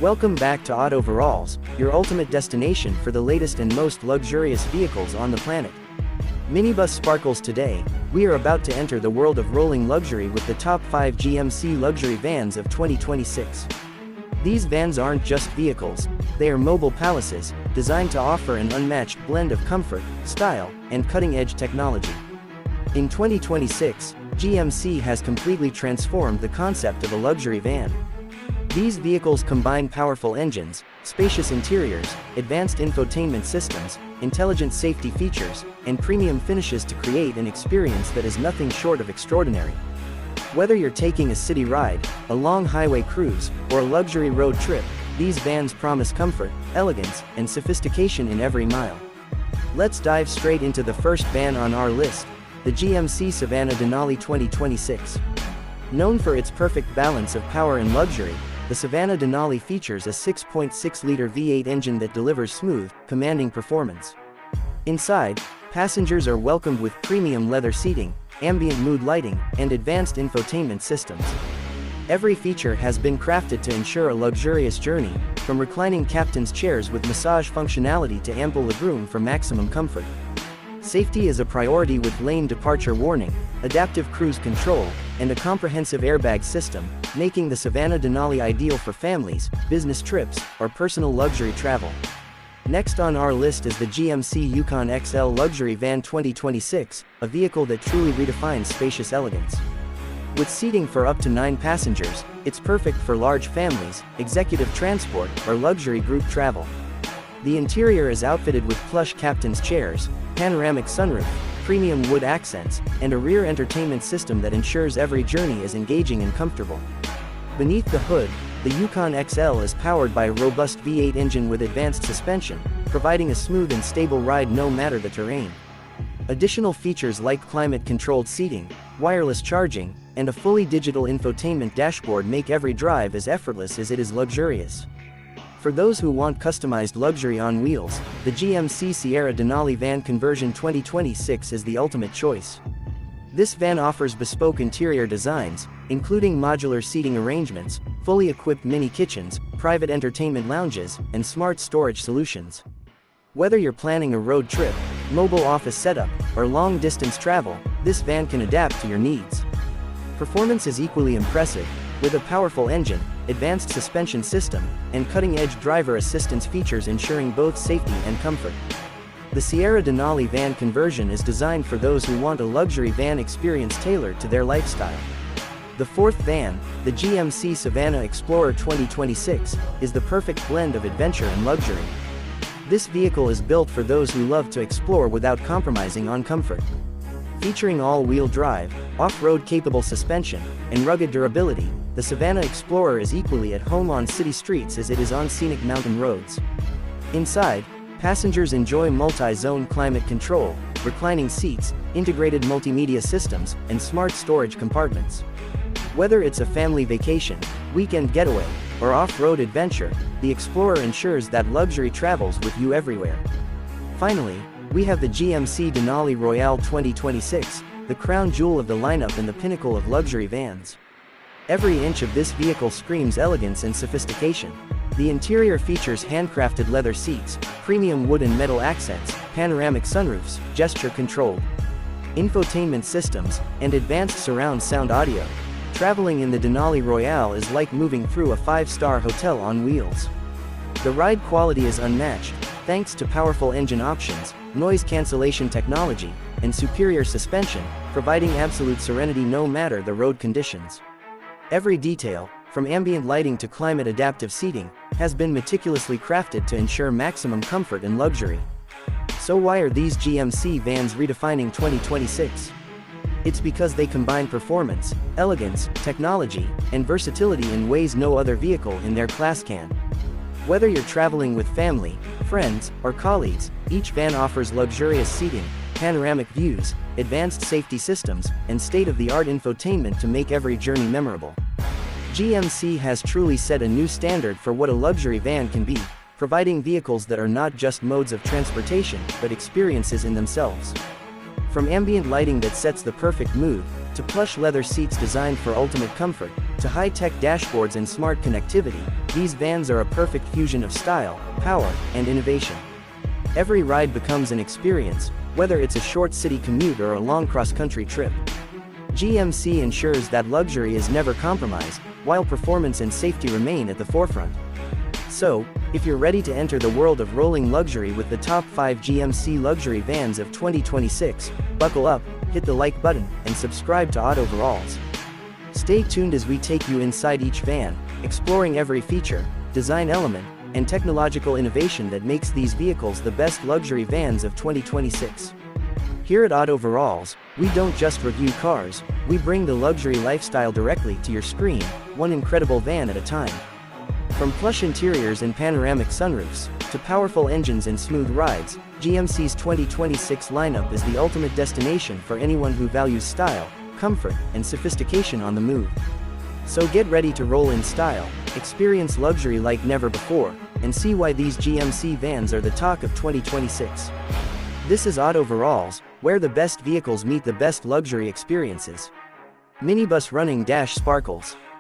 Welcome back to Auto Viralz, your ultimate destination for the latest and most luxurious vehicles on the planet. Minibus sparkles today. We are about to enter the world of rolling luxury with the top 5 GMC luxury vans of 2026. These vans aren't just vehicles, they are mobile palaces, designed to offer an unmatched blend of comfort, style, and cutting-edge technology. In 2026, GMC has completely transformed the concept of a luxury van. These vehicles combine powerful engines, spacious interiors, advanced infotainment systems, intelligent safety features, and premium finishes to create an experience that is nothing short of extraordinary. Whether you're taking a city ride, a long highway cruise, or a luxury road trip, these vans promise comfort, elegance, and sophistication in every mile. Let's dive straight into the first van on our list, the GMC Savannah Denali 2026. Known for its perfect balance of power and luxury, the Savannah Denali features a 6.6-liter V8 engine that delivers smooth, commanding performance. Inside, passengers are welcomed with premium leather seating, ambient mood lighting, and advanced infotainment systems. Every feature has been crafted to ensure a luxurious journey, from reclining captain's chairs with massage functionality to ample legroom for maximum comfort. Safety is a priority with lane departure warning, adaptive cruise control, and a comprehensive airbag system, making the Savannah Denali ideal for families, business trips, or personal luxury travel. Next on our list is the GMC Yukon XL Luxury Van 2026, a vehicle that truly redefines spacious elegance. With seating for up to 9 passengers, it's perfect for large families, executive transport, or luxury group travel. The interior is outfitted with plush captain's chairs, panoramic sunroof, premium wood accents, and a rear entertainment system that ensures every journey is engaging and comfortable. Beneath the hood, the Yukon XL is powered by a robust V8 engine with advanced suspension, providing a smooth and stable ride no matter the terrain. Additional features like climate-controlled seating, wireless charging, and a fully digital infotainment dashboard make every drive as effortless as it is luxurious. For those who want customized luxury on wheels, the GMC Sierra Denali Van Conversion 2026 is the ultimate choice. This van offers bespoke interior designs, including modular seating arrangements, fully equipped mini kitchens, private entertainment lounges, and smart storage solutions. Whether you're planning a road trip, mobile office setup, or long-distance travel, this van can adapt to your needs. Performance is equally impressive, with a powerful engine, advanced suspension system, and cutting-edge driver assistance features ensuring both safety and comfort. The Sierra Denali Van Conversion is designed for those who want a luxury van experience tailored to their lifestyle. The fourth van, the GMC Savannah Explorer 2026, is the perfect blend of adventure and luxury. This vehicle is built for those who love to explore without compromising on comfort. Featuring all-wheel drive, off-road capable suspension, and rugged durability, the Savannah Explorer is equally at home on city streets as it is on scenic mountain roads. Inside, passengers enjoy multi-zone climate control, reclining seats, integrated multimedia systems, and smart storage compartments. Whether it's a family vacation, weekend getaway, or off-road adventure, the Explorer ensures that luxury travels with you everywhere. Finally, we have the GMC Denali Royale 2026, the crown jewel of the lineup and the pinnacle of luxury vans. Every inch of this vehicle screams elegance and sophistication. The interior features handcrafted leather seats, premium wood and metal accents, panoramic sunroofs, gesture-controlled infotainment systems, and advanced surround sound audio. Traveling in the Denali Royale is like moving through a 5-star hotel on wheels. The ride quality is unmatched, thanks to powerful engine options, noise cancellation technology, and superior suspension, providing absolute serenity no matter the road conditions. Every detail, from ambient lighting to climate-adaptive seating, has been meticulously crafted to ensure maximum comfort and luxury. So why are these GMC vans redefining 2026? It's because they combine performance, elegance, technology, and versatility in ways no other vehicle in their class can. Whether you're traveling with family, friends, or colleagues, each van offers luxurious seating, panoramic views, advanced safety systems, and state-of-the-art infotainment to make every journey memorable. GMC has truly set a new standard for what a luxury van can be, providing vehicles that are not just modes of transportation, but experiences in themselves. From ambient lighting that sets the perfect mood, to plush leather seats designed for ultimate comfort, To high-tech dashboards and smart connectivity, these vans are a perfect fusion of style, power, and innovation. Every ride becomes an experience, whether it's a short city commute or a long cross-country trip. GMC ensures that luxury is never compromised, while performance and safety remain at the forefront. So, if you're ready to enter the world of rolling luxury with the top 5 GMC luxury vans of 2026, buckle up, hit the like button, and subscribe to Auto Viralz. Stay tuned as we take you inside each van, exploring every feature, design element, and technological innovation that makes these vehicles the best luxury vans of 2026. Here at Auto Viralz, we don't just review cars, we bring the luxury lifestyle directly to your screen, one incredible van at a time. From plush interiors and panoramic sunroofs, to powerful engines and smooth rides, GMC's 2026 lineup is the ultimate destination for anyone who values style, comfort, and sophistication on the move. So get ready to roll in style, experience luxury like never before, and see why these GMC vans are the talk of 2026. This is Auto Viralz, where the best vehicles meet the best luxury experiences. Minibus running dash sparkles.